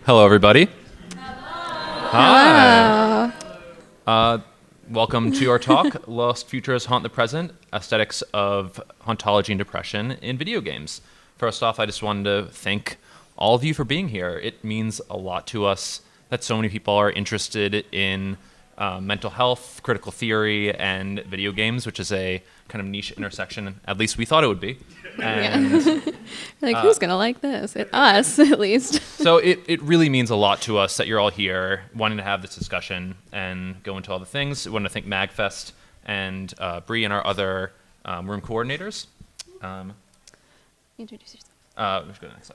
Hello, everybody. Hello. Hi. Welcome to our talk, Lost Futures Haunt the Present, Aesthetics of Hauntology and Depression in Video Games. First off, I just wanted to thank all of you for being here. It means a lot to us that so many people are interested in mental health, critical theory, and video games, which is a kind of niche intersection, at least we thought it would be. And Like, who's going to like this? Us, at least. so it really means a lot to us that you're all here wanting to have this discussion and go into all the things. We want to thank MAGFest and Bree and our other room coordinators. Introduce yourself. Let's go to the next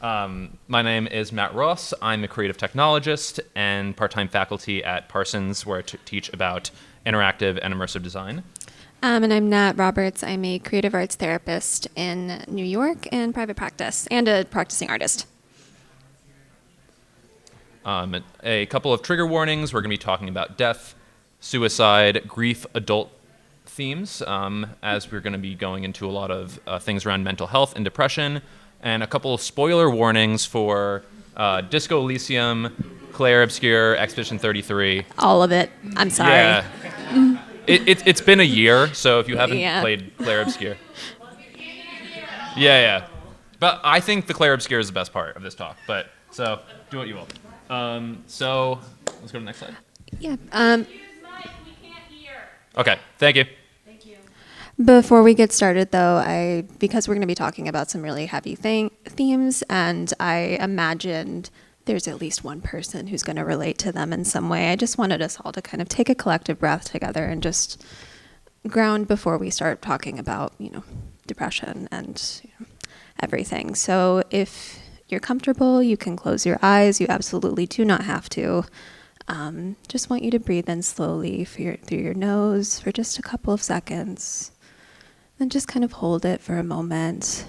slide. My name is Nat Roberts. I'm a creative technologist and part-time faculty at Parsons, where I teach about interactive and immersive design. And I'm Nat Roberts. I'm a creative arts therapist in New York and private practice, and a practicing artist. A couple of trigger warnings. We're going to be talking about death, suicide, grief, adult themes, as we're going to be going into a lot of things around mental health and depression, and a couple of spoiler warnings for Disco Elysium, Claire Obscure, Expedition 33. All of it. I'm sorry. Yeah. It's been a year, so if you haven't Yeah. played Claire Obscure. Yeah. But I think the Claire Obscure is the best part of this talk. But so do what you will. So let's go to the next slide. Yeah. Okay, thank you. Before we get started, though, because we're going to be talking about some really heavy themes, and I imagined there's at least one person who's going to relate to them in some way. I just wanted us all to kind of take a collective breath together and just ground before we start talking about, depression and everything. So if you're comfortable, you can close your eyes. You absolutely do not have to. Just want you to breathe in slowly through your nose for just a couple of seconds. Then just kind of hold it for a moment.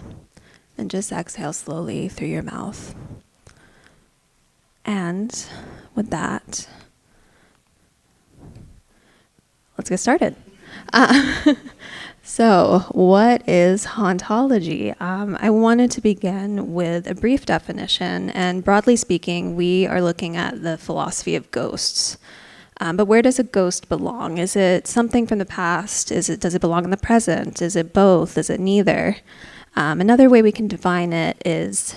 And just exhale slowly through your mouth. And with that, let's get started. So what is hauntology? I wanted to begin with a brief definition, and broadly speaking, we are looking at the philosophy of ghosts. But where does a ghost belong? Is it something from the past? Does it belong in the present? Is it both? Is it neither? Another way we can define it is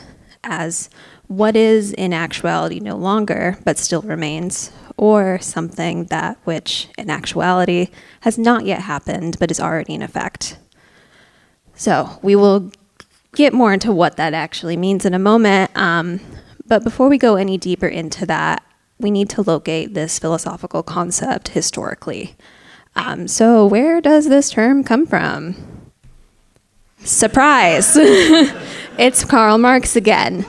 as what is in actuality no longer, but still remains, or something that which in actuality has not yet happened, but is already in effect. So we will get more into what that actually means in a moment. But before we go any deeper into that, we need to locate this philosophical concept historically. So where does this term come from? Surprise! It's Karl Marx again.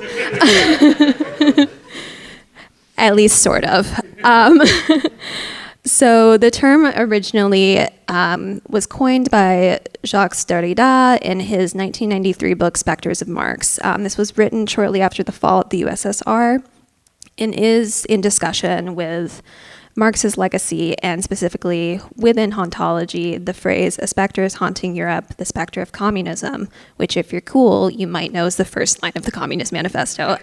At least sort of. So the term originally was coined by Jacques Derrida in his 1993 book, Spectres of Marx. This was written shortly after the fall of the USSR and is in discussion with Marx's legacy, and specifically within hauntology, the phrase, "A specter is haunting Europe, the specter of communism," which, if you're cool, you might know is the first line of the Communist Manifesto.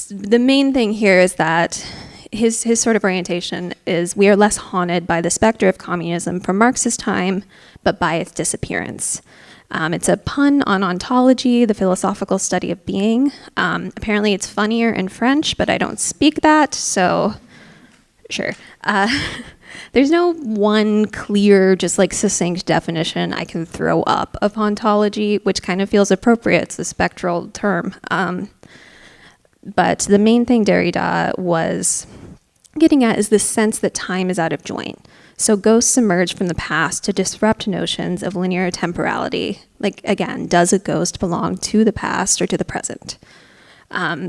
The main thing here is that his sort of orientation is we are less haunted by the specter of communism from Marx's time, but by its disappearance. It's a pun on ontology, the philosophical study of being. Apparently it's funnier in French, but I don't speak that, so sure. There's no one clear, just like succinct definition I can throw up of hauntology, which kind of feels appropriate. It's a spectral term. But the main thing Derrida was getting at is this sense that time is out of joint. So ghosts emerge from the past to disrupt notions of linear temporality. Like, again, does a ghost belong to the past or to the present?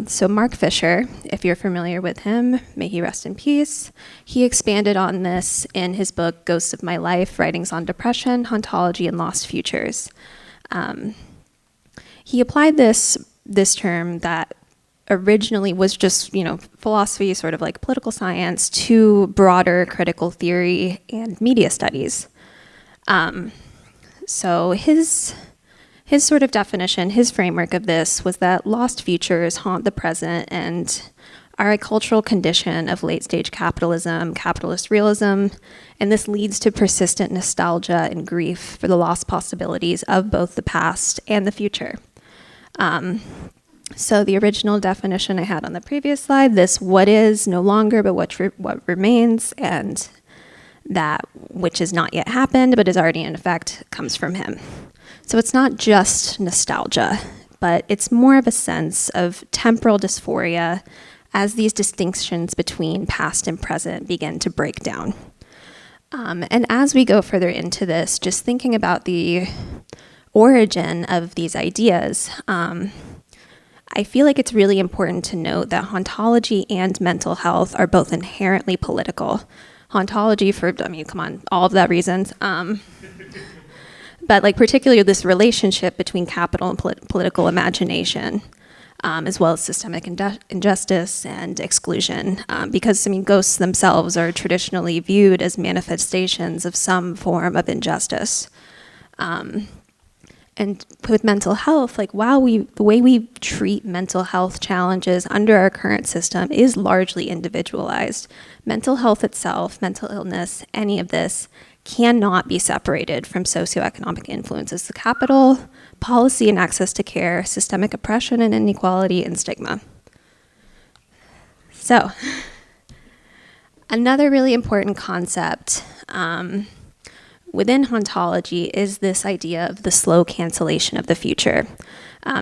So Mark Fisher, if you're familiar with him, may he rest in peace. He expanded on this in his book, Ghosts of My Life, Writings on Depression, Hauntology, and Lost Futures. He applied this term that originally was just, philosophy, sort of like political science, to broader critical theory and media studies. So his his sort of definition, his framework of this was that lost futures haunt the present and are a cultural condition of late-stage capitalism, capitalist realism, and this leads to persistent nostalgia and grief for the lost possibilities of both the past and the future. So the original definition I had on the previous slide, this what is no longer, but what remains, and that which has not yet happened, but is already in effect, comes from him. So it's not just nostalgia, but it's more of a sense of temporal dysphoria as these distinctions between past and present begin to break down. And as we go further into this, just thinking about the origin of these ideas, I feel like it's really important to note that hauntology and mental health are both inherently political. Hauntology all of that reasons. But like particularly this relationship between capital and political imagination, as well as systemic injustice and exclusion, because ghosts themselves are traditionally viewed as manifestations of some form of injustice. And with mental health, the way we treat mental health challenges under our current system is largely individualized. Mental health itself, mental illness, any of this cannot be separated from socioeconomic influences of capital, policy and access to care, systemic oppression and inequality, and stigma. So, another really important concept within hauntology is this idea of the slow cancellation of the future.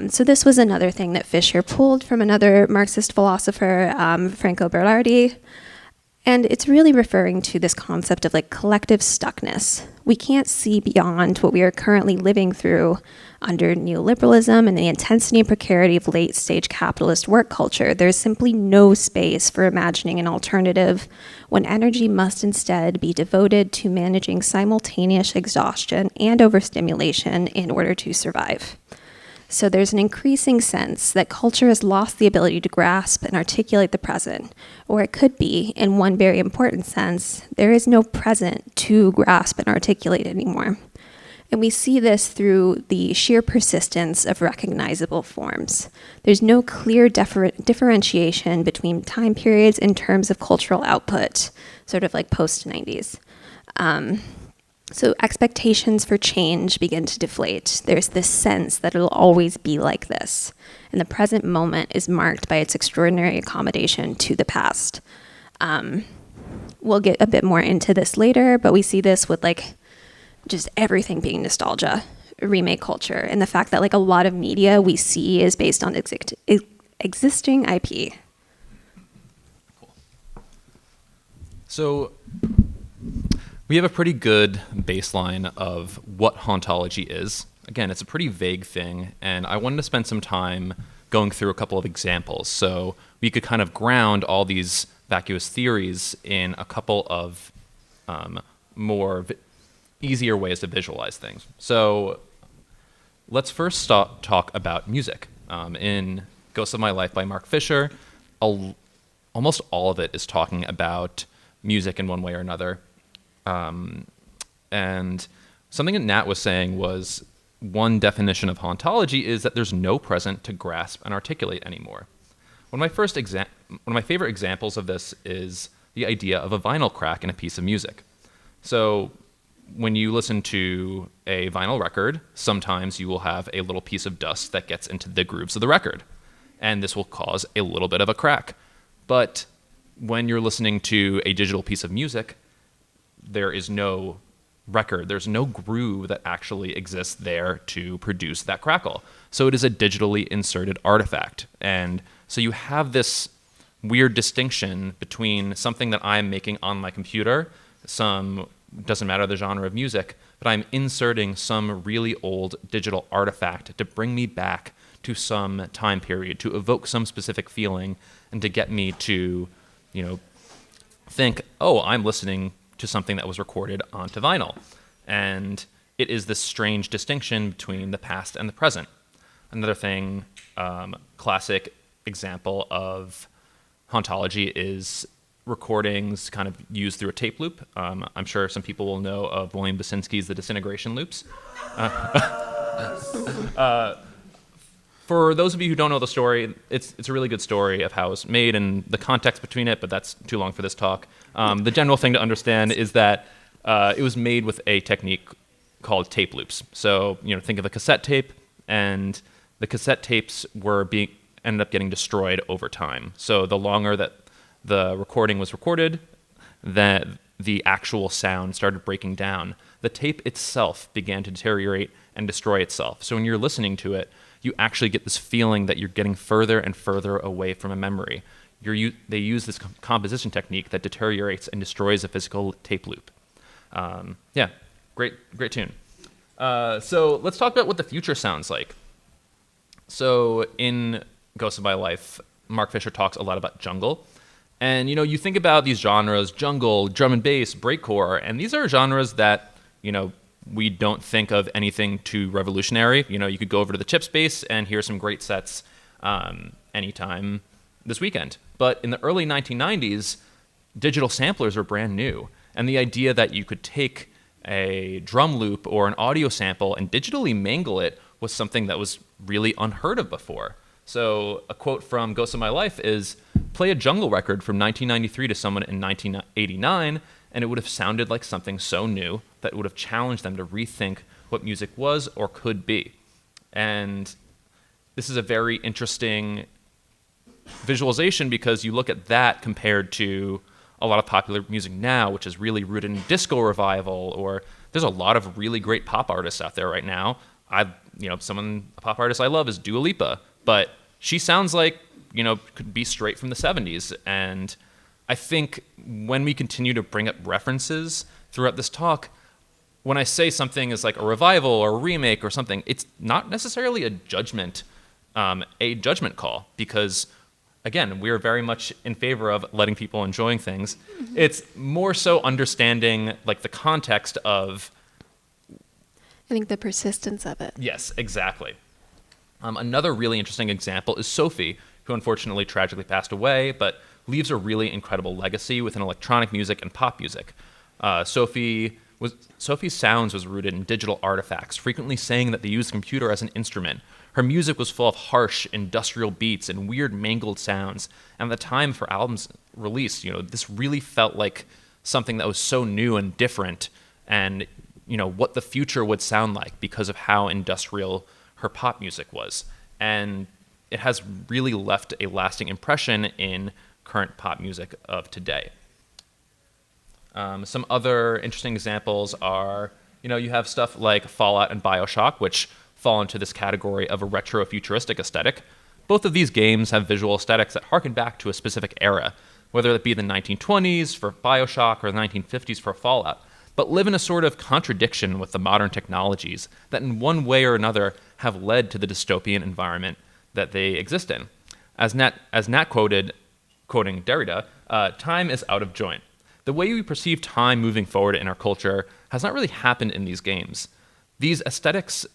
So this was another thing that Fisher pulled from another Marxist philosopher, Franco Berardi. And it's really referring to this concept of collective stuckness. We can't see beyond what we are currently living through under neoliberalism and the intensity and precarity of late-stage capitalist work culture. There's simply no space for imagining an alternative when energy must instead be devoted to managing simultaneous exhaustion and overstimulation in order to survive. So there's an increasing sense that culture has lost the ability to grasp and articulate the present, or it could be, in one very important sense, there is no present to grasp and articulate anymore. And we see this through the sheer persistence of recognizable forms. There's no clear differentiation between time periods in terms of cultural output, sort of like post-90s. So expectations for change begin to deflate. There's this sense that it'll always be like this. And the present moment is marked by its extraordinary accommodation to the past. We'll get a bit more into this later, but we see this with just everything being nostalgia, remake culture, and the fact that a lot of media we see is based on existing IP. Cool. So we have a pretty good baseline of what hauntology is. Again, it's a pretty vague thing, and I wanted to spend some time going through a couple of examples so we could kind of ground all these vacuous theories in a couple of easier ways to visualize things. So let's first talk about music. In Ghosts of My Life by Mark Fisher, almost all of it is talking about music in one way or another. And something that Nat was saying was one definition of hauntology is that there's no present to grasp and articulate anymore. One of my favorite examples of this is the idea of a vinyl crack in a piece of music. So when you listen to a vinyl record, sometimes you will have a little piece of dust that gets into the grooves of the record, and this will cause a little bit of a crack. But when you're listening to a digital piece of music, there is no record, there's no groove that actually exists there to produce that crackle. So it is a digitally inserted artifact. And so you have this weird distinction between something that I'm making on my computer, doesn't matter the genre of music, but I'm inserting some really old digital artifact to bring me back to some time period, to evoke some specific feeling, and to get me to, think, oh, I'm listening to something that was recorded onto vinyl. And it is this strange distinction between the past and the present. Another thing, classic example of hauntology is recordings kind of used through a tape loop. I'm sure some people will know of William Basinski's The Disintegration Loops. For those of you who don't know the story, it's a really good story of how it was made and the context between it, but that's too long for this talk. The general thing to understand is that it was made with a technique called tape loops. So, think of a cassette tape, and the cassette tapes ended up getting destroyed over time. So the longer that the recording was recorded, that the actual sound started breaking down. The tape itself began to deteriorate and destroy itself. So when you're listening to it, you actually get this feeling that you're getting further and further away from a memory. They use this composition technique that deteriorates and destroys a physical tape loop. Great tune. So let's talk about what the future sounds like. So in Ghost of My Life, Mark Fisher talks a lot about jungle. And, you think about these genres, jungle, drum and bass, breakcore, and these are genres that, we don't think of anything too revolutionary. You could go over to the chip space and hear some great sets anytime this weekend. But in the early 1990s, digital samplers were brand new. And the idea that you could take a drum loop or an audio sample and digitally mangle it was something that was really unheard of before. So a quote from Ghost of My Life is, play a jungle record from 1993 to someone in 1989, and it would have sounded like something so new that it would have challenged them to rethink what music was or could be. And this is a very interesting visualization because you look at that compared to a lot of popular music now, which is really rooted in disco revival, or there's a lot of really great pop artists out there right now. A pop artist I love is Dua Lipa, but she sounds like, could be straight from the 70s. And I think when we continue to bring up references throughout this talk, when I say something is like a revival or a remake or something, it's not necessarily a judgment call, because again, we're very much in favor of letting people enjoying things. Mm-hmm. It's more so understanding like the context of, I think, the persistence of it. Yes, exactly. Another really interesting example is Sophie, who unfortunately tragically passed away, but leaves a really incredible legacy within electronic music and pop music. Sophie's sounds was rooted in digital artifacts, frequently saying that they used a computer as an instrument. Her music was full of harsh, industrial beats and weird, mangled sounds. And at the time of her album's release, this really felt like something that was so new and different, and what the future would sound like because of how industrial her pop music was. And it has really left a lasting impression in current pop music of today. Some other interesting examples are, you have stuff like Fallout and BioShock, which fall into this category of a retro-futuristic aesthetic. Both of these games have visual aesthetics that harken back to a specific era, whether it be the 1920s for BioShock or the 1950s for Fallout, but live in a sort of contradiction with the modern technologies that in one way or another have led to the dystopian environment that they exist in. As Nat quoted, quoting Derrida, time is out of joint. The way we perceive time moving forward in our culture has not really happened in these games. The aesthetics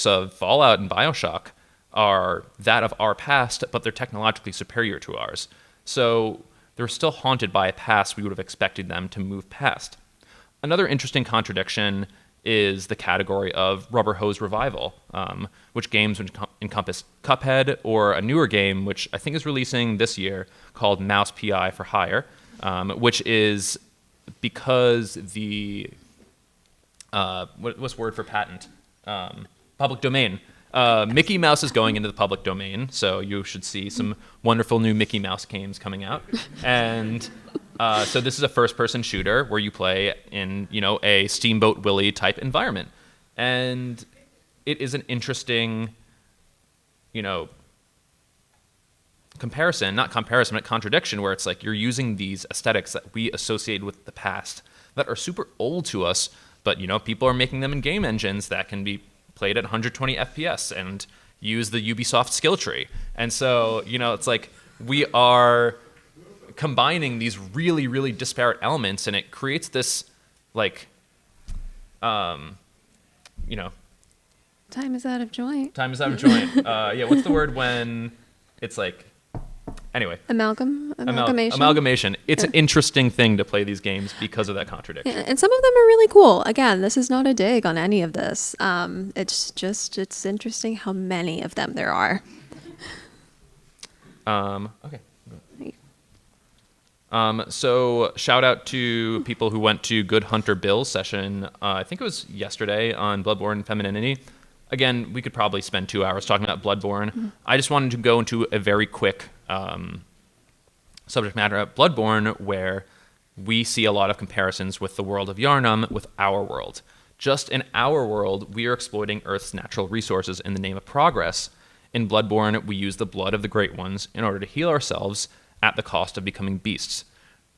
of Fallout and BioShock are that of our past, but they're technologically superior to ours. So they're still haunted by a past we would have expected them to move past. Another interesting contradiction is the category of rubber hose revival, which games would encompass Cuphead, or a newer game, which I think is releasing this year, called Mouse P.I. for Hire, which is because the what's the word for patent? Public domain. Mickey Mouse is going into the public domain, so you should see some wonderful new Mickey Mouse games coming out. And so this is a first-person shooter where you play in, a Steamboat Willie type environment. And it is an interesting, contradiction, where it's like you're using these aesthetics that we associate with the past that are super old to us, but, people are making them in game engines that can be played at 120 FPS and use the Ubisoft skill tree. And so, it's like we are combining these really, really disparate elements, and it creates this, Time is out of joint. Time is out of joint. What's the word when it's like Anyway, Amalgamation. amalgamation. It's an interesting thing to play these games because of that contradiction. Yeah, and some of them are really cool. Again, this is not a dig on any of this. It's interesting how many of them there are. Okay. So shout out to people who went to Good Hunter Bill's session. I think it was yesterday on Bloodborne Femininity. Again, we could probably spend 2 hours talking about Bloodborne. Mm-hmm. I just wanted to go into a very quick subject matter at Bloodborne, where we see a lot of comparisons with the world of Yharnam with our world. Just in our world, we are exploiting Earth's natural resources in the name of progress. In Bloodborne, we use the blood of the Great Ones in order to heal ourselves at the cost of becoming beasts.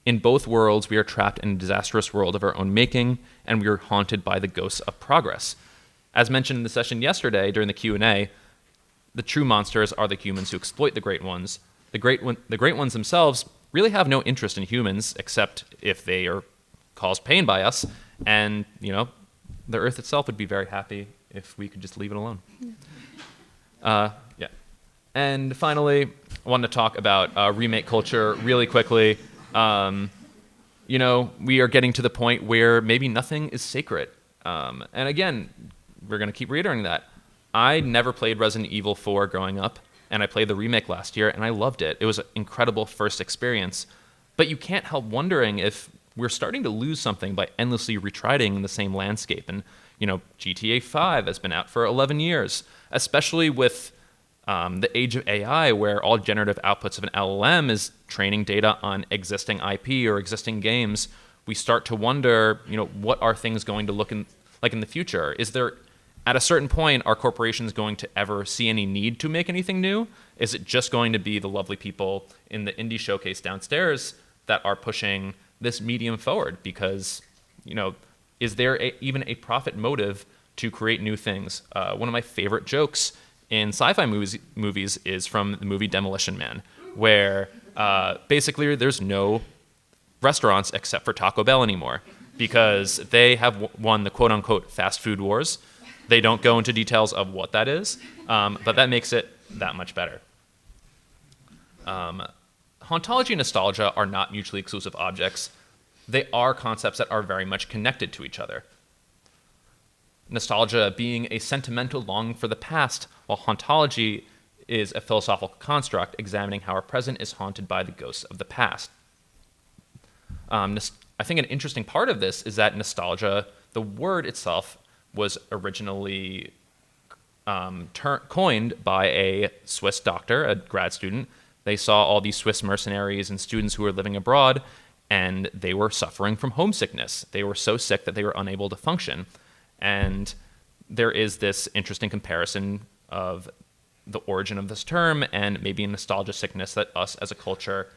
In both worlds, we are trapped in a disastrous world of our own making, and we are haunted by the ghosts of progress. As mentioned in the session yesterday during the Q&A, the true monsters are the humans who exploit the Great Ones. The Great Ones themselves really have no interest in humans, except if they are caused pain by us, and, the Earth itself would be very happy if we could just leave it alone. Yeah. And finally, I wanted to talk about remake culture really quickly. We are getting to the point where maybe nothing is sacred. And again, we're going to keep reiterating that. I never played Resident Evil 4 growing up, and I played the remake last year, and I loved it. It was an incredible first experience. But you can't help wondering if we're starting to lose something by endlessly retreading the same landscape. And, GTA 5 has been out for 11 years, especially with the age of AI, where all generative outputs of an LLM is training data on existing IP or existing games. We start to wonder, what are things going to look like in the future? Is there, at a certain point, are corporations going to ever see any need to make anything new? Is it just going to be the lovely people in the indie showcase downstairs that are pushing this medium forward? Because, is there even a profit motive to create new things? One of my favorite jokes in sci-fi movies is from the movie Demolition Man, where basically there's no restaurants except for Taco Bell anymore because they have won the quote-unquote fast food wars. They don't go into details of what that is, but that makes it that much better. Hauntology and nostalgia are not mutually exclusive objects. They are concepts that are very much connected to each other. Nostalgia being a sentimental longing for the past, while hauntology is a philosophical construct examining how our present is haunted by the ghosts of the past. I think an interesting part of this is that nostalgia, the word itself, was originally coined by a Swiss doctor, a grad student. They saw all these Swiss mercenaries and students who were living abroad, and they were suffering from homesickness. They were so sick that they were unable to function. And there is this interesting comparison of the origin of this term and maybe a nostalgia sickness that us as a culture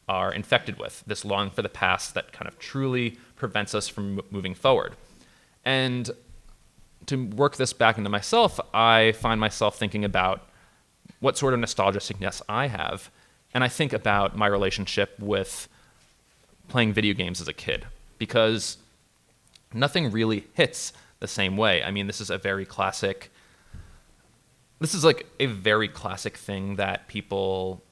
are infected with, this longing for the past that kind of truly prevents us from moving forward. And to work this back into myself, I find myself thinking about what sort of nostalgia sickness I have. And I think about my relationship with playing video games as a kid, because nothing really hits the same way. I mean, this is like a very classic thing that people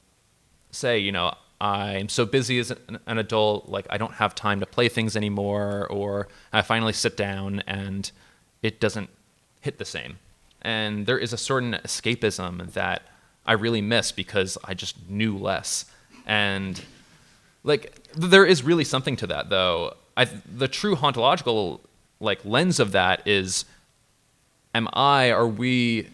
say, I'm so busy as an adult, like I don't have time to play things anymore, or I finally sit down and it doesn't hit the same. And there is a certain escapism that I really miss because I just knew less. And there is really something to that, though. The true hauntological lens of that is, are we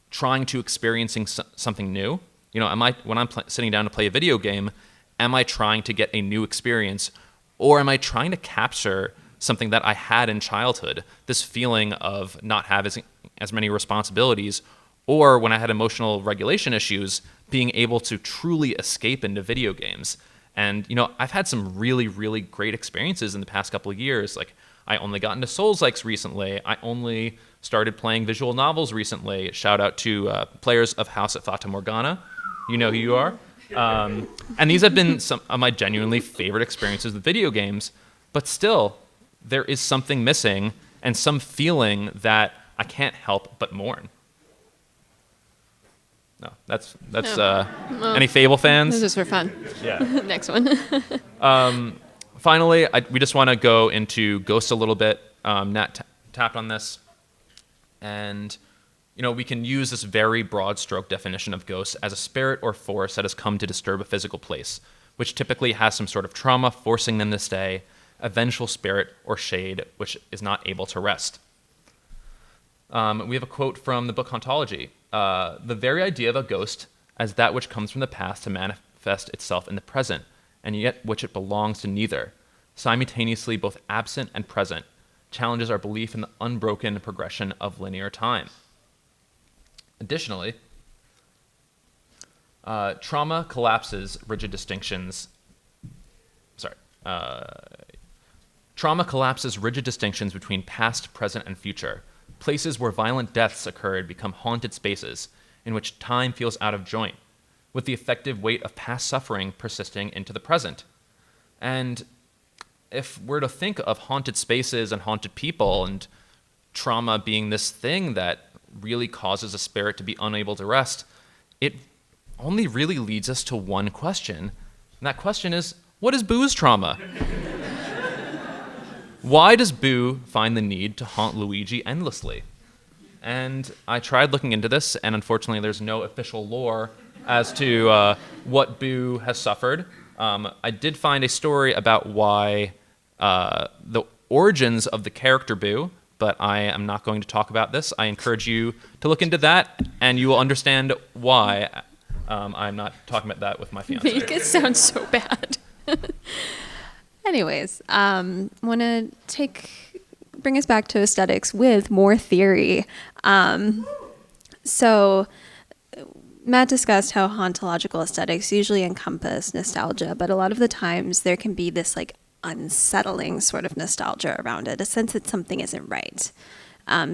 trying to experiencing something new? When I'm sitting down to play a video game, am I trying to get a new experience, or am I trying to capture something that I had in childhood, this feeling of not having as many responsibilities, or when I had emotional regulation issues, being able to truly escape into video games? And, I've had some really, really great experiences in the past couple of years. I only got into Souls-likes recently. I only started playing visual novels recently. Shout out to players of House at Fata Morgana. You know who you are. And these have been some of my genuinely favorite experiences with video games. But still, there is something missing and some feeling that I can't help but mourn. No, that's No. Well, any Fable fans? This is for fun. Yeah. Next one. Finally, we just want to go into ghosts a little bit. Nat tapped on this, and we can use this very broad stroke definition of ghosts as a spirit or force that has come to disturb a physical place, which typically has some sort of trauma forcing them to stay, a vengeful spirit or shade which is not able to rest. We have a quote from the book Hauntology. The very idea of a ghost as that which comes from the past to manifest itself in the present, and yet which it belongs to neither, simultaneously both absent and present, challenges our belief in the unbroken progression of linear time. Additionally, trauma collapses rigid distinctions between past, present, and future. Places where violent deaths occurred become haunted spaces in which time feels out of joint, with the effective weight of past suffering persisting into the present. And if we're to think of haunted spaces and haunted people and trauma being this thing that really causes a spirit to be unable to rest, it only really leads us to one question. And that question is, what is Boo's trauma? Why does Boo find the need to haunt Luigi endlessly? And I tried looking into this, and unfortunately there's no official lore as to what Boo has suffered. I did find a story about why the origins of the character Boo, but I am not going to talk about this. I encourage you to look into that, and you will understand why I'm not talking about that with my fiance. Make it sound so bad. Anyways, want to bring us back to aesthetics with more theory. So Matt discussed how hauntological aesthetics usually encompass nostalgia, but a lot of the times there can be this like unsettling sort of nostalgia around it, a sense that something isn't right.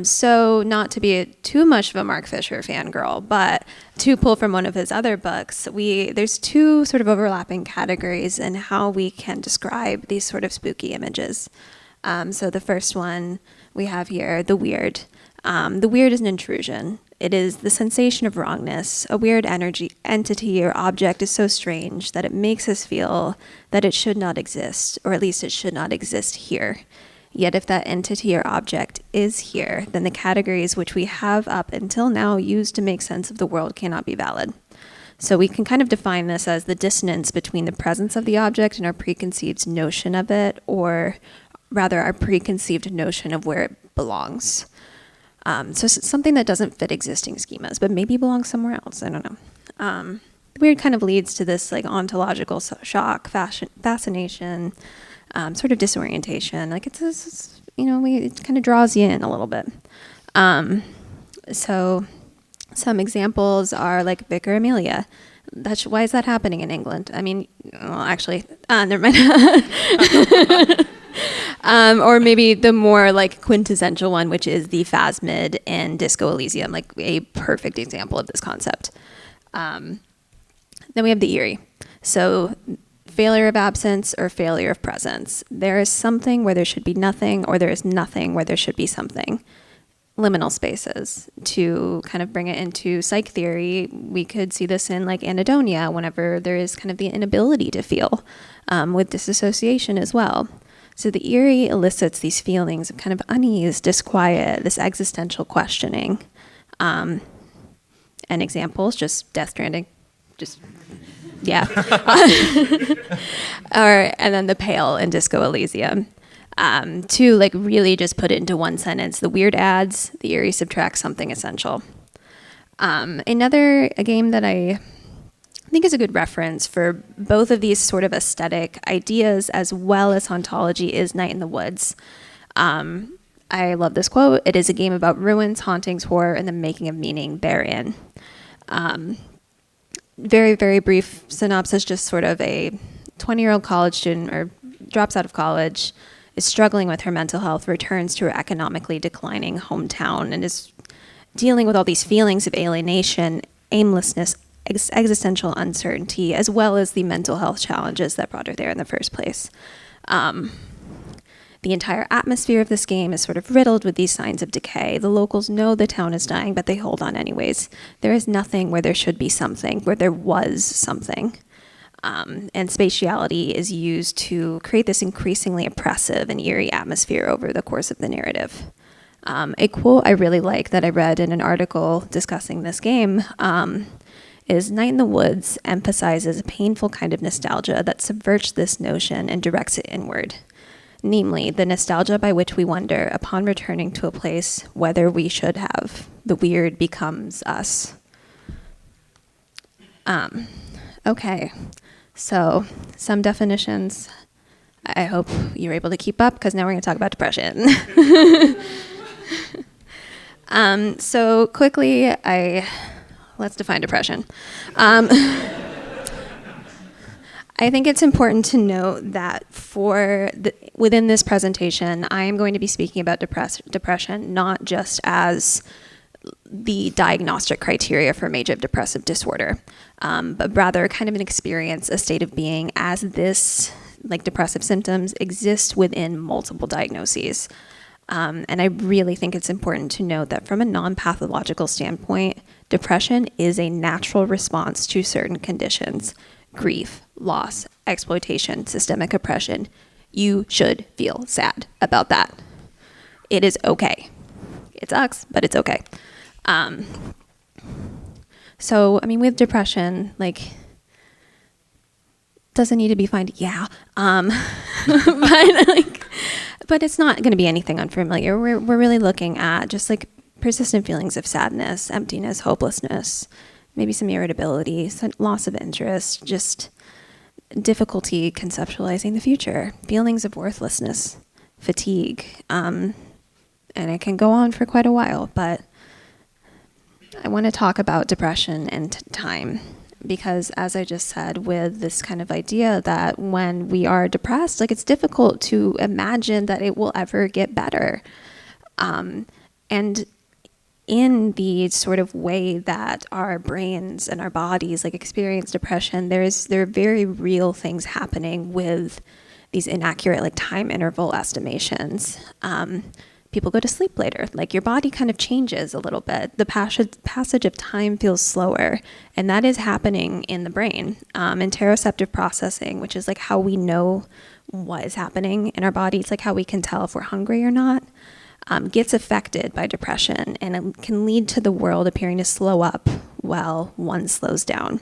So not to be too much of a Mark Fisher fangirl, but to pull from one of his other books, there's two sort of overlapping categories in how we can describe these sort of spooky images. So the first one we have here, the weird. The weird is an intrusion. It is the sensation of wrongness. A weird entity or object is so strange that it makes us feel that it should not exist, or at least it should not exist here. Yet if that entity or object is here, then the categories which we have up until now used to make sense of the world cannot be valid. So we can kind of define this as the dissonance between the presence of the object and our preconceived notion of it, or rather our preconceived notion of where it belongs. So it's something that doesn't fit existing schemas, but maybe belongs somewhere else. I don't know. Weird kind of leads to this like ontological shock, fascination, sort of disorientation. Like it kind of draws you in a little bit. So some examples are like Vicar Amelia. Why is that happening in England? I mean, well, actually, never mind. Or maybe the more like quintessential one, which is the Phasmid and Disco Elysium, like a perfect example of this concept. Then we have the eerie. So failure of absence or failure of presence. There is something where there should be nothing, or there is nothing where there should be something. Liminal spaces. To kind of bring it into psych theory, we could see this in like anhedonia, whenever there is kind of the inability to feel, with disassociation as well. So the eerie elicits these feelings of kind of unease, disquiet, this existential questioning. And examples, just Death Stranding, just, yeah. And then the pale in Disco Elysium. To like really just put it into one sentence, the weird adds, the eerie subtracts something essential. A game that I think is a good reference for both of these sort of aesthetic ideas as well as hauntology is Night in the Woods. I love this quote. It is a game about ruins, hauntings, horror, and the making of meaning therein. Very, very brief synopsis, just sort of a 20-year-old college student or drops out of college, is struggling with her mental health, returns to her economically declining hometown, and is dealing with all these feelings of alienation, aimlessness, existential uncertainty, as well as the mental health challenges that brought her there in the first place. The The entire atmosphere of this game is sort of riddled with these signs of decay. The locals know the town is dying, but they hold on anyways. There is nothing where there should be something, where there was something. And spatiality is used to create this increasingly oppressive and eerie atmosphere over the course of the narrative. A quote I really like that I read in an article discussing this game is Night in the Woods emphasizes a painful kind of nostalgia that subverts this notion and directs it inward. Namely, the nostalgia by which we wonder, upon returning to a place, whether we should have. The weird becomes us. Okay, so some definitions. I hope you're able to keep up, because now we're going to talk about depression. So quickly, let's define depression. I think it's important to note that within this presentation, I am going to be speaking about depression not just as the diagnostic criteria for major depressive disorder, but rather kind of an experience, a state of being, as this, like depressive symptoms, exist within multiple diagnoses. And I really think it's important to note that from a non-pathological standpoint, depression is a natural response to certain conditions: grief, loss, exploitation, systemic oppression. You should feel sad about that. It is okay. It sucks, but it's okay. So, I mean, with depression, like, doesn't need to be defined, yeah. But it's not going to be anything unfamiliar. We're really looking at just like persistent feelings of sadness, emptiness, hopelessness, maybe some irritability, some loss of interest, just difficulty conceptualizing the future, feelings of worthlessness, fatigue, and it can go on for quite a while, but I want to talk about depression and time, because as I just said, with this kind of idea that when we are depressed, like, it's difficult to imagine that it will ever get better. And in the sort of way that our brains and our bodies like experience depression, there are very real things happening with these inaccurate like time interval estimations. People go to sleep later, like your body kind of changes a little bit. The passage of time feels slower, and that is happening in the brain. Interoceptive processing, which is like how we know what is happening in our body. It's like how we can tell if we're hungry or not. Gets affected by depression, and it can lead to the world appearing to slow up while one slows down.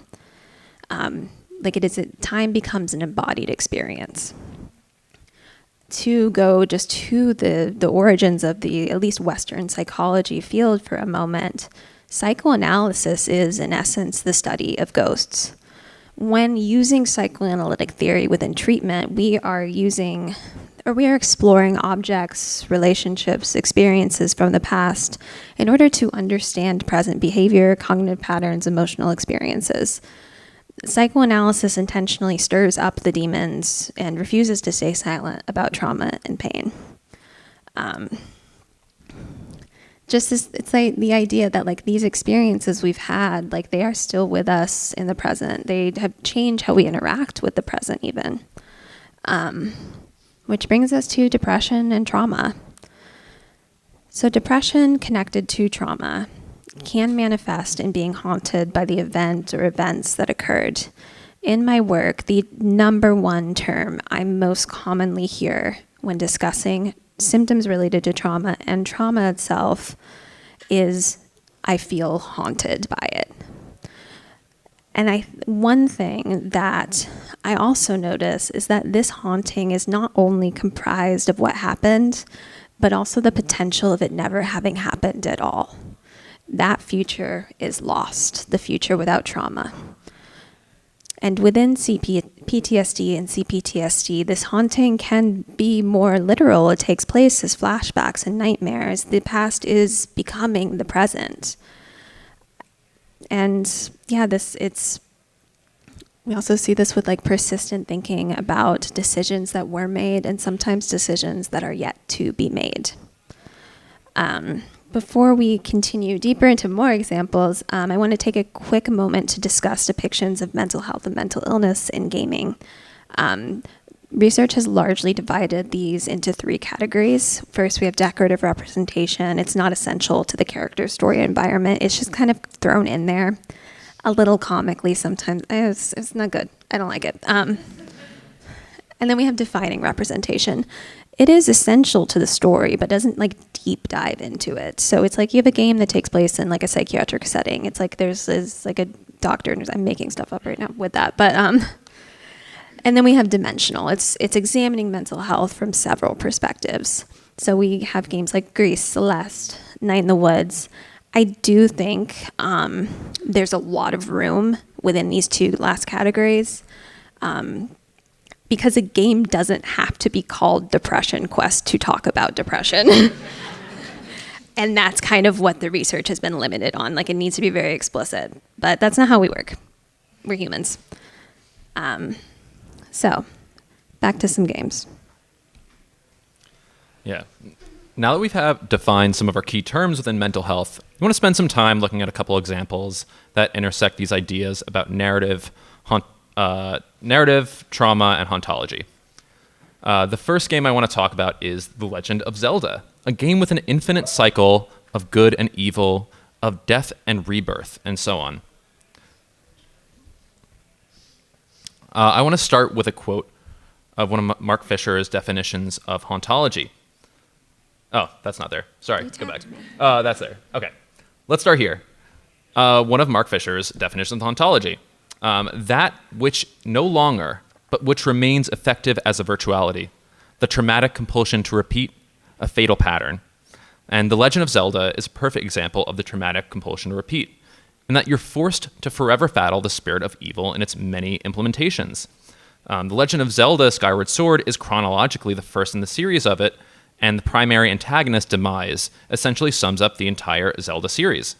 Time becomes an embodied experience. To go just to the origins of the, at least Western psychology field for a moment, psychoanalysis is, in essence, the study of ghosts. When using psychoanalytic theory within treatment, we are exploring objects, relationships, experiences from the past in order to understand present behavior, cognitive patterns, emotional experiences. Psychoanalysis intentionally stirs up the demons and refuses to stay silent about trauma and pain. It's like the idea that like these experiences we've had, like they are still with us in the present. They have changed how we interact with the present even. Which brings us to depression and trauma. So depression connected to trauma can manifest in being haunted by the event or events that occurred. In my work, the number one term I most commonly hear when discussing symptoms related to trauma and trauma itself is, I feel haunted by it. And one thing that I also notice is that this haunting is not only comprised of what happened, but also the potential of it never having happened at all. That future is lost, the future without trauma. And within PTSD and CPTSD, this haunting can be more literal. It takes place as flashbacks and nightmares. The past is becoming the present. And yeah, we also see this with like persistent thinking about decisions that were made and sometimes decisions that are yet to be made. Before we continue deeper into more examples, I want to take a quick moment to discuss depictions of mental health and mental illness in gaming. Research has largely divided these into three categories. First, we have decorative representation. It's not essential to the character, story, environment. It's just kind of thrown in there a little comically sometimes. It's not good. I don't like it. And then we have defining representation. It is essential to the story, but doesn't like deep dive into it. So it's like you have a game that takes place in like a psychiatric setting. It's like there's like a doctor. I'm making stuff up right now with that, but and then we have dimensional. It's examining mental health from several perspectives. So we have games like Grease, Celeste, Night in the Woods. I do think there's a lot of room within these two last categories. Because a game doesn't have to be called Depression Quest to talk about depression. And that's kind of what the research has been limited on. Like, it needs to be very explicit. But that's not how we work. We're humans. So, back to some games. Yeah. Now that we've defined some of our key terms within mental health, we want to spend some time looking at a couple examples that intersect these ideas about narrative, trauma, and hauntology. The first game I want to talk about is The Legend of Zelda, a game with an infinite cycle of good and evil, of death and rebirth, and so on. I want to start with a quote of one of Mark Fisher's definitions of hauntology. Oh, that's not there. Sorry, go back. That's there. Okay. Let's start here. One of Mark Fisher's definitions of hauntology. That which no longer, but which remains effective as a virtuality, the traumatic compulsion to repeat, a fatal pattern. And The Legend of Zelda is a perfect example of the traumatic compulsion to repeat, in that you're forced to forever battle the spirit of evil in its many implementations. The Legend of Zelda Skyward Sword is chronologically the first in the series of it, and the primary antagonist, Demise, essentially sums up the entire Zelda series.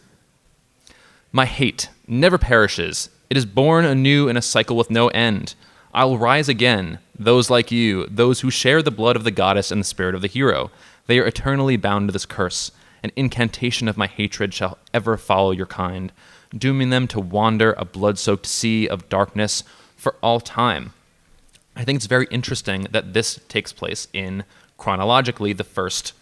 My hate never perishes. It is born anew in a cycle with no end. I will rise again, those like you, those who share the blood of the goddess and the spirit of the hero. They are eternally bound to this curse. An incantation of my hatred shall ever follow your kind, dooming them to wander a blood-soaked sea of darkness for all time. I think it's very interesting that this takes place in, chronologically, the first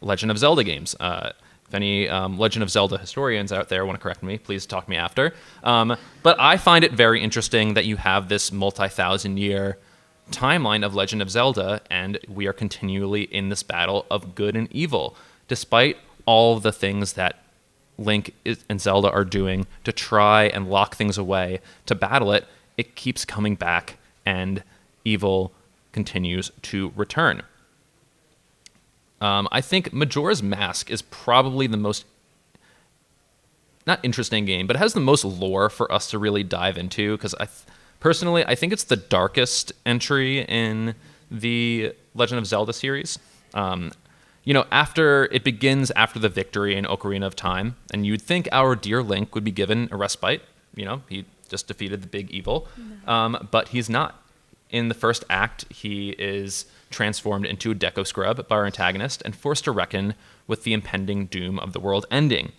Legend of Zelda games. If any Legend of Zelda historians out there want to correct me, please talk to me after. But I find it very interesting that you have this multi-thousand-year timeline of Legend of Zelda, and we are continually in this battle of good and evil, despite all the things that Link and Zelda are doing to try and lock things away, to battle it. It keeps coming back, and evil continues to return. I think Majora's Mask is probably the most, not interesting game, but it has the most lore for us to really dive into, because personally, I think it's the darkest entry in the Legend of Zelda series. After it begins after the victory in Ocarina of Time, and you'd think our dear Link would be given a respite. He just defeated the big evil, but he's not. In the first act, he is transformed into a Deco Scrub by our antagonist and forced to reckon with the impending doom of the world ending.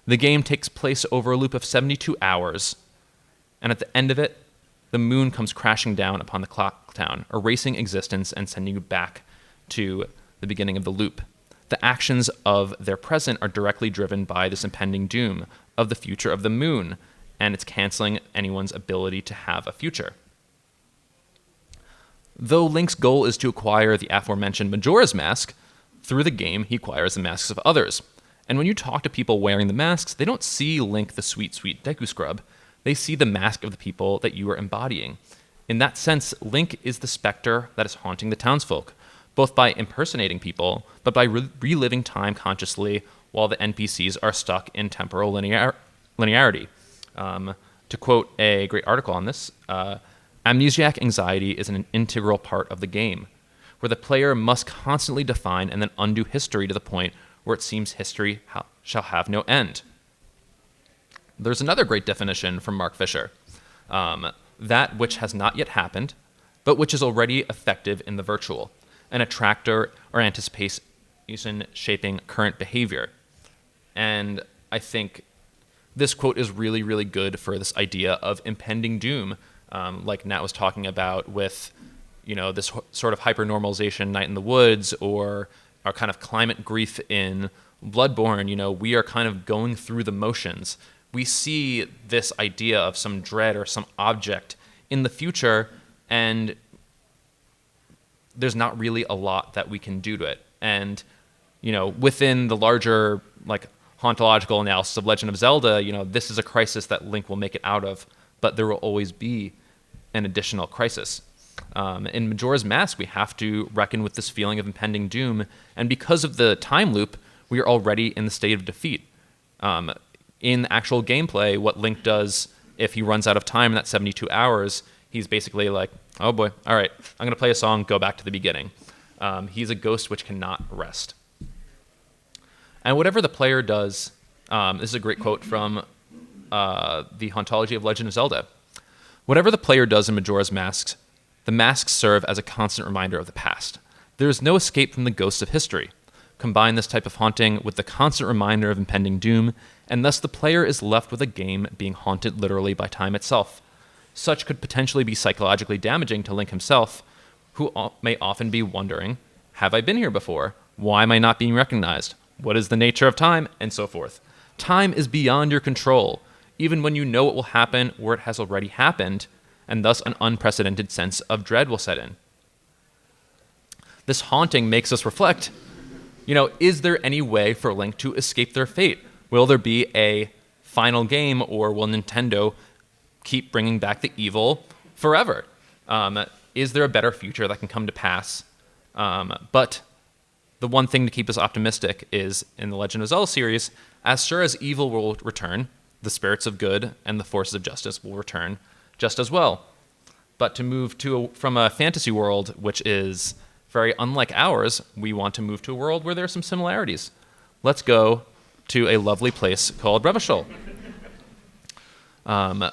The game takes place over a loop of 72 hours, and at the end of it, the moon comes crashing down upon the clock town, erasing existence and sending you back to the beginning of the loop. The actions of their present are directly driven by this impending doom of the future of the moon, and it's canceling anyone's ability to have a future. Though Link's goal is to acquire the aforementioned Majora's Mask, through the game he acquires the masks of others. And when you talk to people wearing the masks, they don't see Link the sweet, sweet Deku Scrub. They see the mask of the people that you are embodying. In that sense, Link is the specter that is haunting the townsfolk, both by impersonating people, but by reliving time consciously while the NPCs are stuck in temporal linearity. To quote a great article on this, amnesiac anxiety is an integral part of the game, where the player must constantly define and then undo history to the point where it seems history shall have no end. There's another great definition from Mark Fisher. That which has not yet happened, but which is already effective in the virtual, an attractor or anticipation shaping current behavior. And I think this quote is really, really good for this idea of impending doom, like Nat was talking about with this sort of hyper-normalization Night in the Woods, or our kind of climate grief in Bloodborne, we are kind of going through the motions. We see this idea of some dread or some object in the future, and there's not really a lot that we can do to it. And, within the larger, hauntological analysis of Legend of Zelda, this is a crisis that Link will make it out of, but there will always be an additional crisis. In Majora's Mask, we have to reckon with this feeling of impending doom, and because of the time loop, we are already in the state of defeat. In actual gameplay, what Link does if he runs out of time in that 72 hours, he's basically like, oh boy, all right, I'm going to play a song, go back to the beginning. He's a ghost which cannot rest. And whatever the player does, this is a great quote from the Hauntology of Legend of Zelda. Whatever the player does in Majora's Mask, the masks serve as a constant reminder of the past. There is no escape from the ghosts of history. Combine this type of haunting with the constant reminder of impending doom, and thus the player is left with a game being haunted literally by time itself. Such could potentially be psychologically damaging to Link himself, who may often be wondering, have I been here before? Why am I not being recognized? What is the nature of time? And so forth. Time is beyond your control, even when you know it will happen or it has already happened, and thus an unprecedented sense of dread will set in. This haunting makes us reflect, is there any way for Link to escape their fate? Will there be a final game, or will Nintendo keep bringing back the evil forever? Is there a better future that can come to pass? But the one thing to keep us optimistic is, in the Legend of Zelda series, as sure as evil will return, the spirits of good and the forces of justice will return just as well. But to move from a fantasy world, which is very unlike ours, we want to move to a world where there are some similarities. Let's go to a lovely place called Revachol. I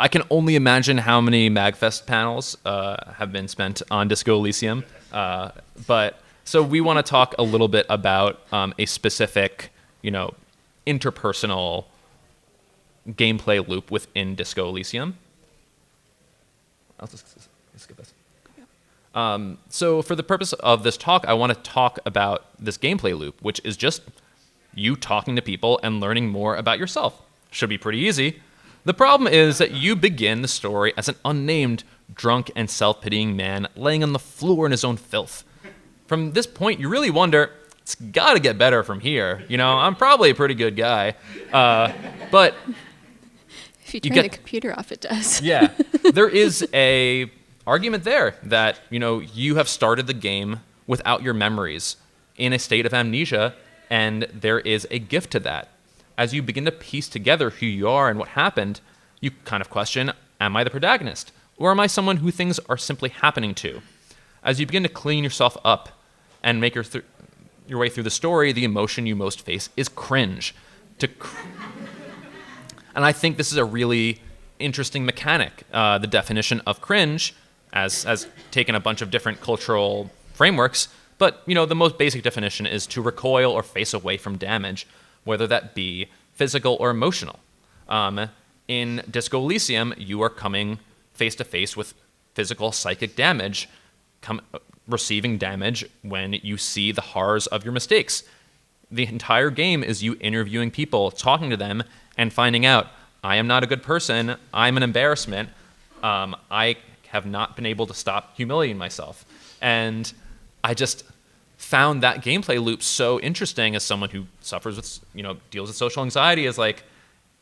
can only imagine how many MAGFest panels have been spent on Disco Elysium. So we want to talk a little bit about a specific, interpersonal gameplay loop within Disco Elysium. I'll just skip this. So for the purpose of this talk, I want to talk about this gameplay loop, which is just you talking to people and learning more about yourself. Should be pretty easy. The problem is that you begin the story as an unnamed, drunk, and self-pitying man laying on the floor in his own filth. From this point, you really wonder, it's got to get better from here. I'm probably a pretty good guy. But If you turn the computer off, it does. Yeah. There is a argument there that, you have started the game without your memories in a state of amnesia, and there is a gift to that. As you begin to piece together who you are and what happened, you kind of question, am I the protagonist? Or am I someone who things are simply happening to? As you begin to clean yourself up and make your way through the story, the emotion you most face is cringe. And I think this is a really interesting mechanic. The definition of cringe, as taken a bunch of different cultural frameworks, but the most basic definition is to recoil or face away from damage, whether that be physical or emotional. In Disco Elysium, you are coming face to face with physical psychic damage, receiving damage when you see the horrors of your mistakes. The entire game is you interviewing people, talking to them, and finding out, I am not a good person, I'm an embarrassment, I have not been able to stop humiliating myself. And I just found that gameplay loop so interesting as someone who suffers with, deals with social anxiety. Is like,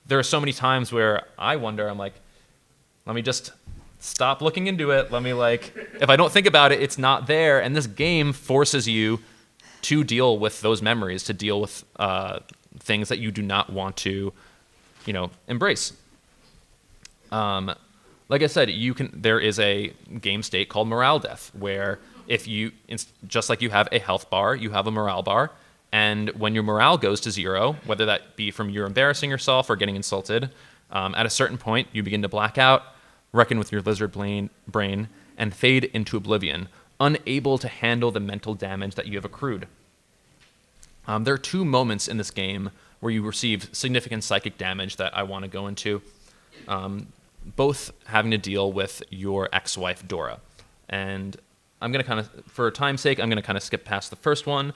there are so many times where I wonder, I'm like, let me just stop looking into it. Let me if I don't think about it, it's not there. And this game forces you to deal with those memories, to deal with things that you do not want to, embrace. Like I said, there is a game state called morale death, where just like you have a health bar, you have a morale bar, and when your morale goes to zero, whether that be from you embarrassing yourself or getting insulted, at a certain point, you begin to black out, reckon with your lizard brain, and fade into oblivion, unable to handle the mental damage that you have accrued. There are two moments in this game where you receive significant psychic damage that I want to go into, both having to deal with your ex-wife, Dora. And I'm going to kind of, for time's sake, I'm going to kind of skip past the first one,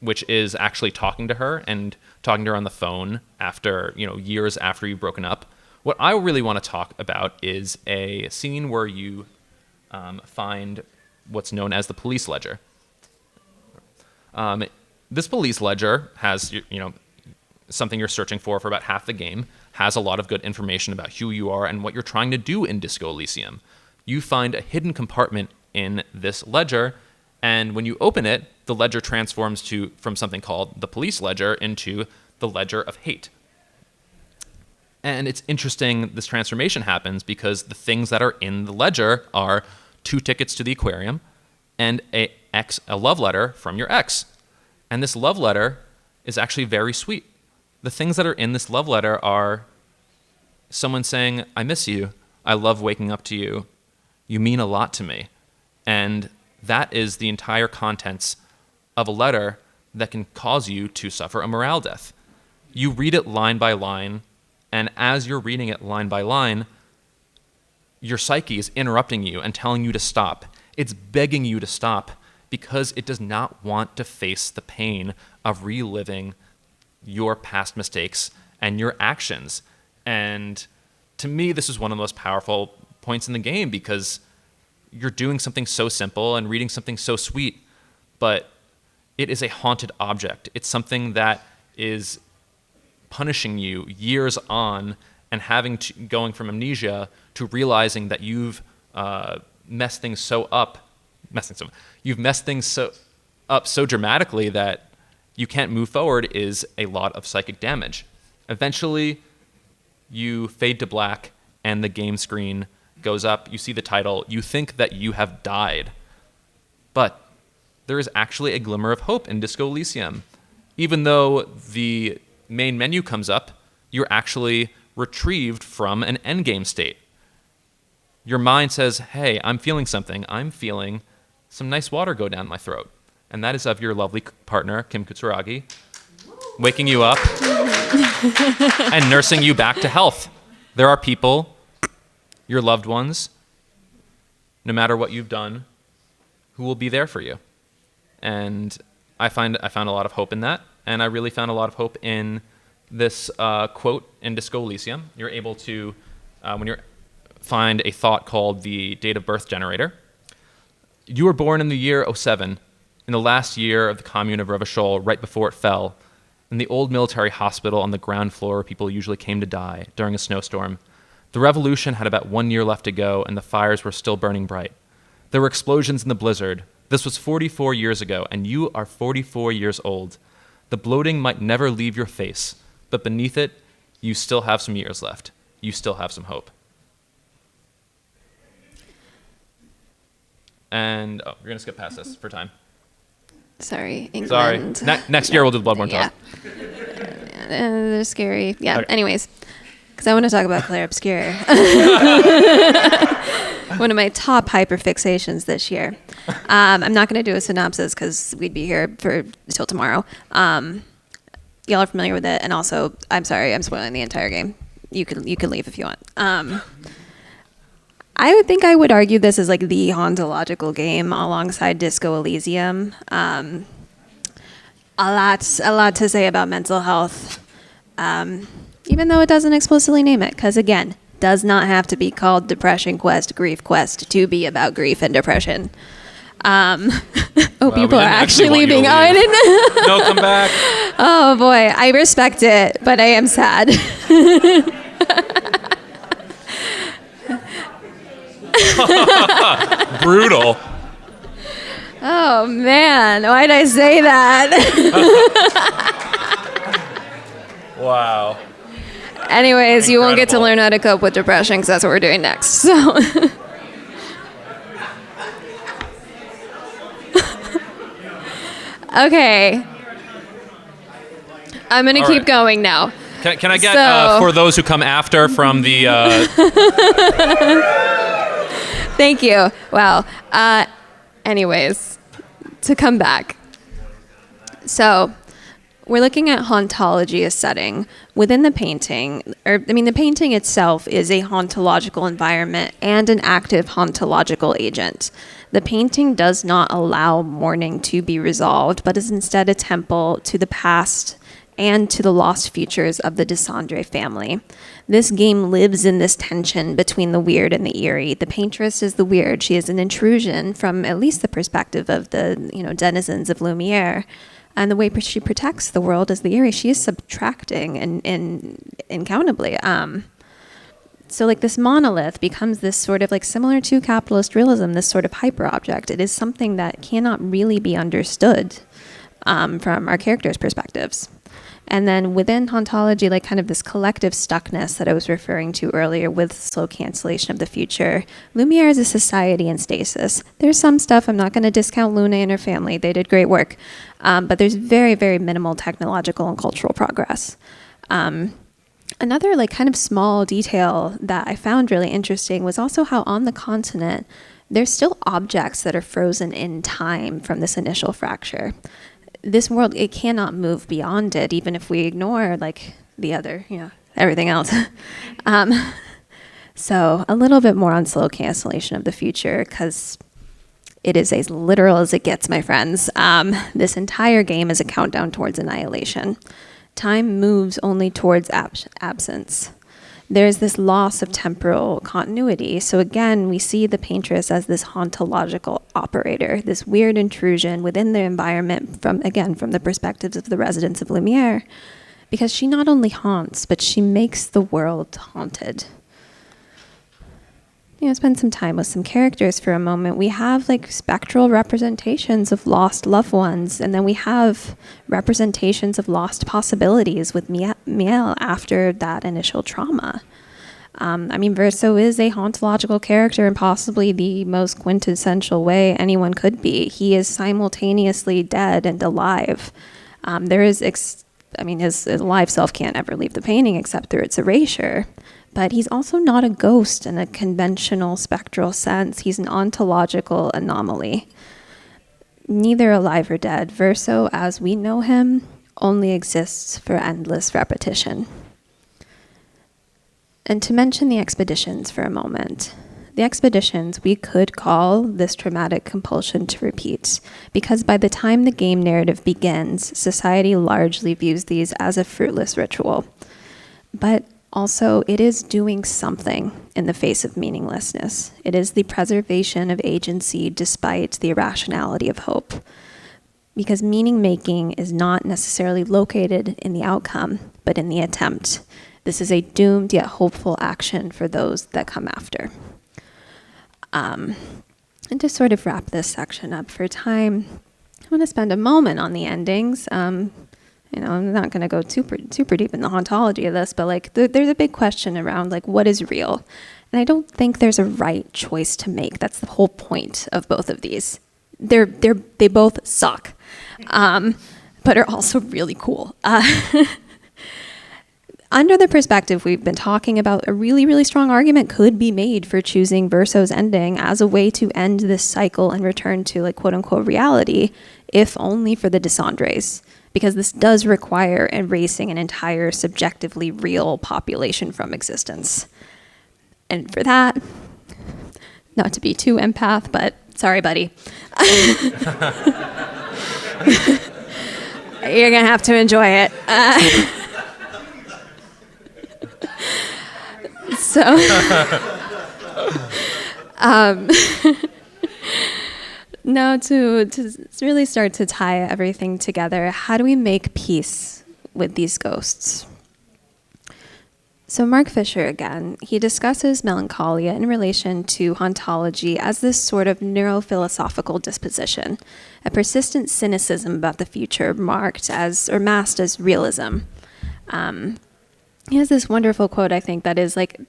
which is actually talking to her and talking to her on the phone after, years after you've broken up. What I really want to talk about is a scene where you find what's known as the police ledger. This police ledger has, something you're searching for about half the game, has a lot of good information about who you are and what you're trying to do in Disco Elysium. You find a hidden compartment in this ledger, and when you open it, the ledger transforms from something called the police ledger into the ledger of hate. And it's interesting this transformation happens because the things that are in the ledger are 2 tickets to the aquarium and a love letter from your ex. And this love letter is actually very sweet. The things that are in this love letter are someone saying, I miss you. I love waking up to you. You mean a lot to me. And that is the entire contents of a letter that can cause you to suffer a morale death. You read it line by line, and as you're reading it line by line, your psyche is interrupting you and telling you to stop. It's begging you to stop because it does not want to face the pain of reliving your past mistakes and your actions. And to me, this is one of the most powerful points in the game because you're doing something so simple and reading something so sweet, but it is a haunted object. It's something that is punishing you years on and going from amnesia to realizing that you've messed things up so dramatically that you can't move forward is a lot of psychic damage. Eventually, you fade to black and the game screen goes up. You see the title. You think that you have died. But there is actually a glimmer of hope in Disco Elysium. Even though the main menu comes up, you're actually retrieved from an endgame state. Your mind says, hey, I'm feeling something. I'm feeling some nice water go down my throat. And that is of your lovely partner, Kim Kutsuragi, waking you up and nursing you back to health. There are people, your loved ones, no matter what you've done, who will be there for you. And I found a lot of hope in that. And I really found a lot of hope in this quote in Disco Elysium. You're able to, when you find a thought called the date of birth generator. You were born in the year 07, in the last year of the commune of Revachol, right before it fell, in the old military hospital on the ground floor where people usually came to die during a snowstorm. The revolution had about 1 year left to go, and the fires were still burning bright. There were explosions in the blizzard. This was 44 years ago, and you are 44 years old. The bloating might never leave your face, but beneath it, you still have some years left. You still have some hope. And, you're going to skip past this for time. Sorry, England. Sorry. Next year we'll do the Bloodborne talk. They're scary. Yeah, Okay. Anyways. Because I want to talk about Claire Obscure. One of my top hyperfixations this year. I'm not going to do a synopsis because we'd be here till tomorrow. Y'all are familiar with it, and also, I'm sorry, I'm spoiling the entire game. You can leave if you want. I would think I would argue this is like the hauntological game alongside Disco Elysium. A lot to say about mental health. Even though it doesn't explicitly name it, because again, does not have to be called Depression Quest, Grief Quest to be about grief and depression. People are actually leaving. Oh, I didn't. No, come back. Oh boy, I respect it, but I am sad. Brutal. Oh man, why'd I say that? Wow. Anyways, you won't get to Incredible. learn how to cope with depression because that's what we're doing next. So, okay, I'm gonna All keep right. going now. Can I get, So- for those who come after from the... Thank you. Wow. Anyways, to come back. So, we're looking at hauntology as setting. Within the painting, the painting itself is a hauntological environment and an active hauntological agent. The painting does not allow mourning to be resolved, but is instead a temple to the past and to the lost futures of the Desandre family. This game lives in this tension between the weird and the eerie. The paintress is the weird. She is an intrusion from at least the perspective of the denizens of Lumiere. And the way she protects the world is the eerie. She is subtracting and incountably. So like this monolith becomes this sort of like similar to capitalist realism, this sort of hyper object. It is something that cannot really be understood from our characters' perspectives. And then within hauntology, like kind of this collective stuckness that I was referring to earlier with slow cancellation of the future, Lumiere is a society in stasis. There's some stuff, I'm not going to discount Luna and her family, they did great work, but there's very, very minimal technological and cultural progress. Another like kind of small detail that I found really interesting was also how on the continent, there's still objects that are frozen in time from this initial fracture. This world, it cannot move beyond it, even if we ignore like the other, everything else. So a little bit more on slow cancellation of the future, because it is as literal as it gets, my friends. This entire game is a countdown towards annihilation. Time moves only towards absence. There's this loss of temporal continuity. So again, we see the paintress as this hauntological operator, this weird intrusion within the environment from the perspectives of the residents of Lumiere, because she not only haunts, but she makes the world haunted. Spend some time with some characters for a moment. We have like spectral representations of lost loved ones, and then we have representations of lost possibilities with Miel after that initial trauma. Verso is a hauntological character in possibly the most quintessential way anyone could be. He is simultaneously dead and alive. His alive self can't ever leave the painting except through its erasure. But he's also not a ghost in a conventional spectral sense. He's an ontological anomaly. Neither alive or dead, Verso, as we know him, only exists for endless repetition. And to mention the expeditions for a moment, the expeditions we could call this traumatic compulsion to repeat, because by the time the game narrative begins, society largely views these as a fruitless ritual. But also, it is doing something in the face of meaninglessness. It is the preservation of agency despite the irrationality of hope. Because meaning-making is not necessarily located in the outcome, but in the attempt. This is a doomed yet hopeful action for those that come after. And to sort of wrap this section up for time, I want to spend a moment on the endings. I'm not going to go super deep in the hauntology of this, but like there's a big question around like what is real, and I don't think there's a right choice to make. That's the whole point of both of these. They both suck, but are also really cool. Under the perspective we've been talking about, a really, really strong argument could be made for choosing Verso's ending as a way to end this cycle and return to like quote unquote reality, if only for the Desandres. Because this does require erasing an entire subjectively real population from existence. And for that, not to be too empath, but sorry, buddy. You're going to have to enjoy it. Now, to really start to tie everything together, how do we make peace with these ghosts? So Mark Fisher, again, he discusses melancholia in relation to hauntology as this sort of neurophilosophical disposition, a persistent cynicism about the future masked as realism. He has this wonderful quote, I think, that is like,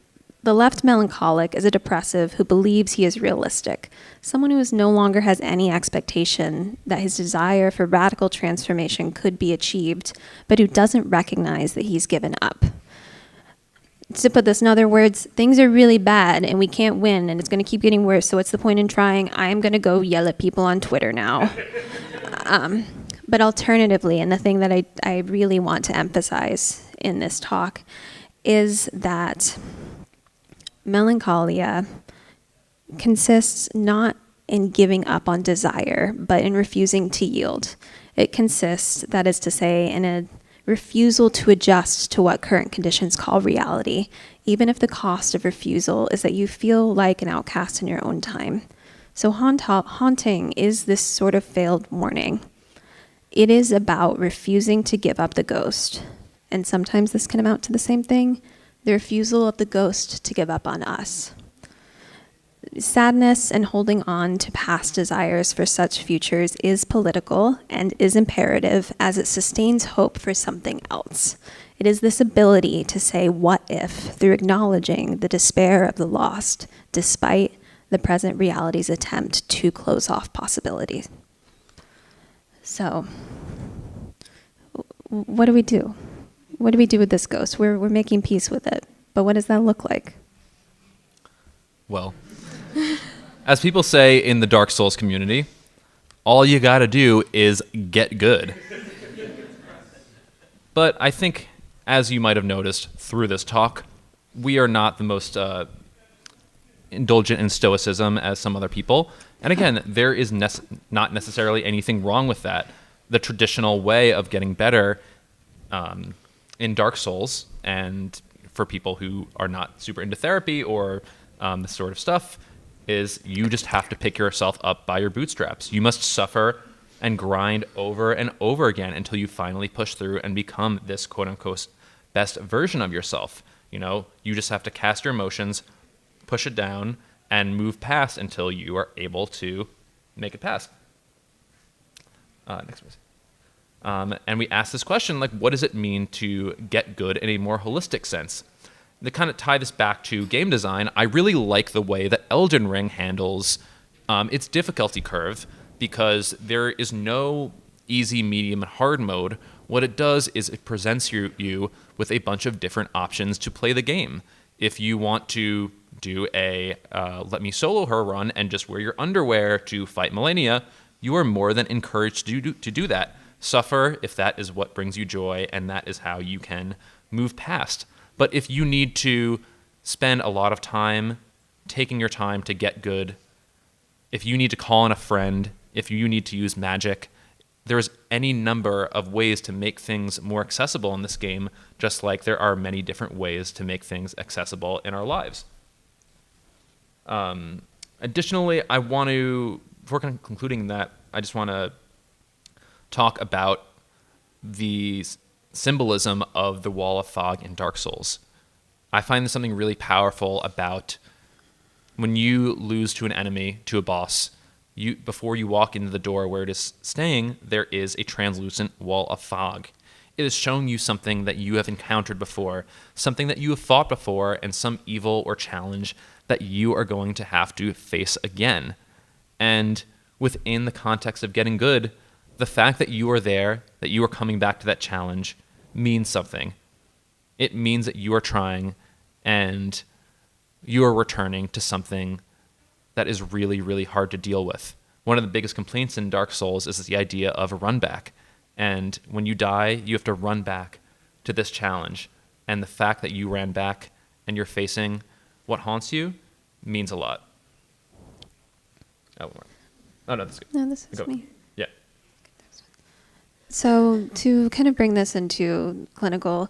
the left melancholic is a depressive who believes he is realistic, someone who no longer has any expectation that his desire for radical transformation could be achieved, but who doesn't recognize that he's given up. To put this in other words, things are really bad and we can't win and it's going to keep getting worse, so what's the point in trying? I'm going to go yell at people on Twitter now. But alternatively, and the thing that I really want to emphasize in this talk is that melancholia consists not in giving up on desire, but in refusing to yield. It consists, that is to say, in a refusal to adjust to what current conditions call reality, even if the cost of refusal is that you feel like an outcast in your own time. So haunting is this sort of failed warning. It is about refusing to give up the ghost. And sometimes this can amount to the same thing, the refusal of the ghost to give up on us. Sadness and holding on to past desires for such futures is political and is imperative as it sustains hope for something else. It is this ability to say what if through acknowledging the despair of the lost, despite the present reality's attempt to close off possibilities. So, what do we do? What do we do with this ghost? We're making peace with it, but what does that look like? Well, as people say in the Dark Souls community, all you gotta do is get good. But I think, as you might have noticed through this talk, we are not the most indulgent in stoicism as some other people. And again, there is not necessarily anything wrong with that. The traditional way of getting better in Dark Souls, and for people who are not super into therapy or this sort of stuff, is you just have to pick yourself up by your bootstraps. You must suffer and grind over and over again until you finally push through and become this quote-unquote best version of yourself. You know, you just have to cast your emotions, push it down, and move past until you are able to make it past. Next one. And we ask this question, like, what does it mean to get good in a more holistic sense? To kind of tie this back to game design, I really like the way that Elden Ring handles its difficulty curve, because there is no easy, medium, and hard mode. What it does is it presents you with a bunch of different options to play the game. If you want to do a let me solo her run and just wear your underwear to fight Millennia, you are more than encouraged to do that. Suffer if that is what brings you joy, and that is how you can move past. But if you need to spend a lot of time taking your time to get good, if you need to call in a friend, if you need to use magic, there's any number of ways to make things more accessible in this game, just like there are many different ways to make things accessible in our lives. Additionally, before concluding that, I just want to talk about the symbolism of the Wall of Fog in Dark Souls. I find there's something really powerful about when you lose to an enemy, to a boss, before you walk into the door where it is staying, there is a translucent wall of fog. It is showing you something that you have encountered before, something that you have fought before, and some evil or challenge that you are going to have to face again. And within the context of getting good, the fact that you are there, that you are coming back to that challenge, means something. It means that you are trying and you are returning to something that is really, really hard to deal with. One of the biggest complaints in Dark Souls is the idea of a run back. And when you die, you have to run back to this challenge. And the fact that you ran back and you're facing what haunts you means a lot. Oh no, this is good. No, this is me. Yeah. So to kind of bring this into clinical,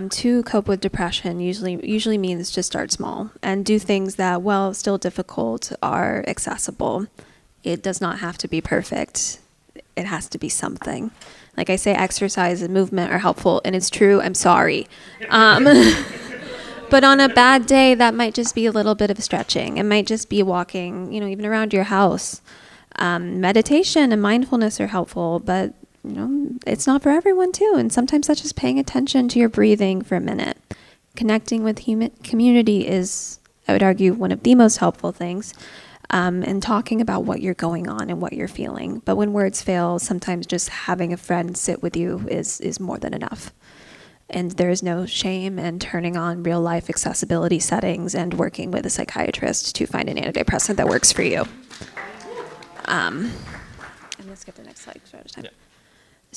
to cope with depression usually means just start small and do things that, while still difficult, are accessible. It does not have to be perfect. It has to be something. Like I say, exercise and movement are helpful, and it's true. I'm sorry. But on a bad day, that might just be a little bit of stretching. It might just be walking, even around your house. Meditation and mindfulness are helpful, but it's not for everyone too. And sometimes that's just paying attention to your breathing for a minute. Connecting with community is, I would argue, one of the most helpful things. And talking about what you're going on and what you're feeling. But when words fail, sometimes just having a friend sit with you is more than enough. And there is no shame in turning on real life accessibility settings and working with a psychiatrist to find an antidepressant that works for you. I'm going to skip the next slide because we're out of time.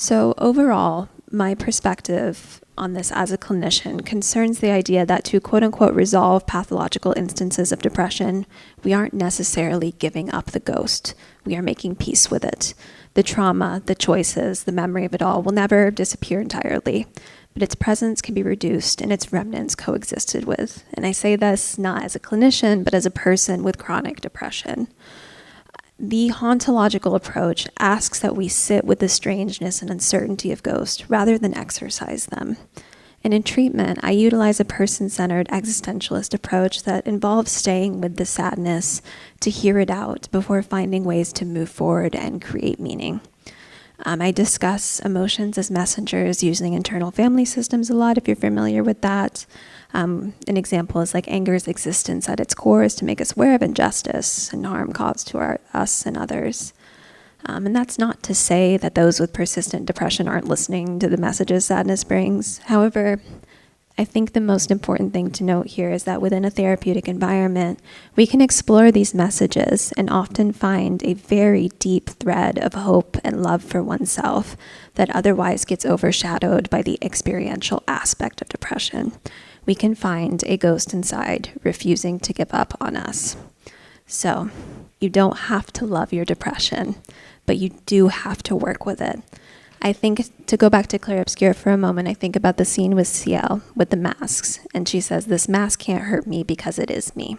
So overall, my perspective on this as a clinician concerns the idea that to quote unquote resolve pathological instances of depression, we aren't necessarily giving up the ghost. We are making peace with it. The trauma, the choices, the memory of it all will never disappear entirely, but its presence can be reduced and its remnants coexisted with. And I say this not as a clinician, but as a person with chronic depression. The hauntological approach asks that we sit with the strangeness and uncertainty of ghosts rather than exorcise them. And in treatment, I utilize a person-centered existentialist approach that involves staying with the sadness to hear it out before finding ways to move forward and create meaning. I discuss emotions as messengers using internal family systems a lot, if you're familiar with that. An example is like anger's existence at its core is to make us aware of injustice and harm caused to us and others. And that's not to say that those with persistent depression aren't listening to the messages sadness brings. However, I think the most important thing to note here is that within a therapeutic environment, we can explore these messages and often find a very deep thread of hope and love for oneself that otherwise gets overshadowed by the experiential aspect of depression. We can find a ghost inside refusing to give up on us. So, you don't have to love your depression, but you do have to work with it. I think, to go back to Claire Obscure for a moment, I think about the scene with Ciel with the masks, and she says, "This mask can't hurt me because it is me."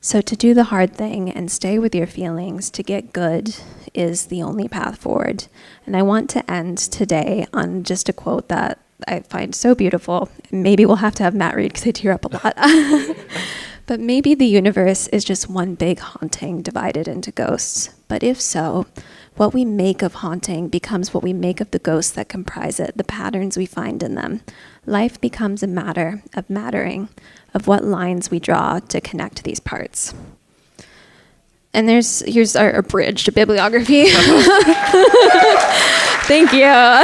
So to do the hard thing and stay with your feelings, to get good, is the only path forward. And I want to end today on just a quote that I find so beautiful. Maybe we'll have to have Matt read because I tear up a lot. But maybe the universe is just one big haunting divided into ghosts. But if so, what we make of haunting becomes what we make of the ghosts that comprise it, the patterns we find in them. Life becomes a matter of mattering, of what lines we draw to connect these parts. And here's our abridged bibliography. Thank you.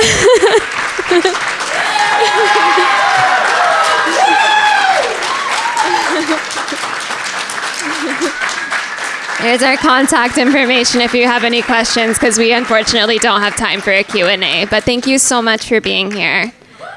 Here's our contact information if you have any questions, because we unfortunately don't have time for a Q&A. But thank you so much for being here.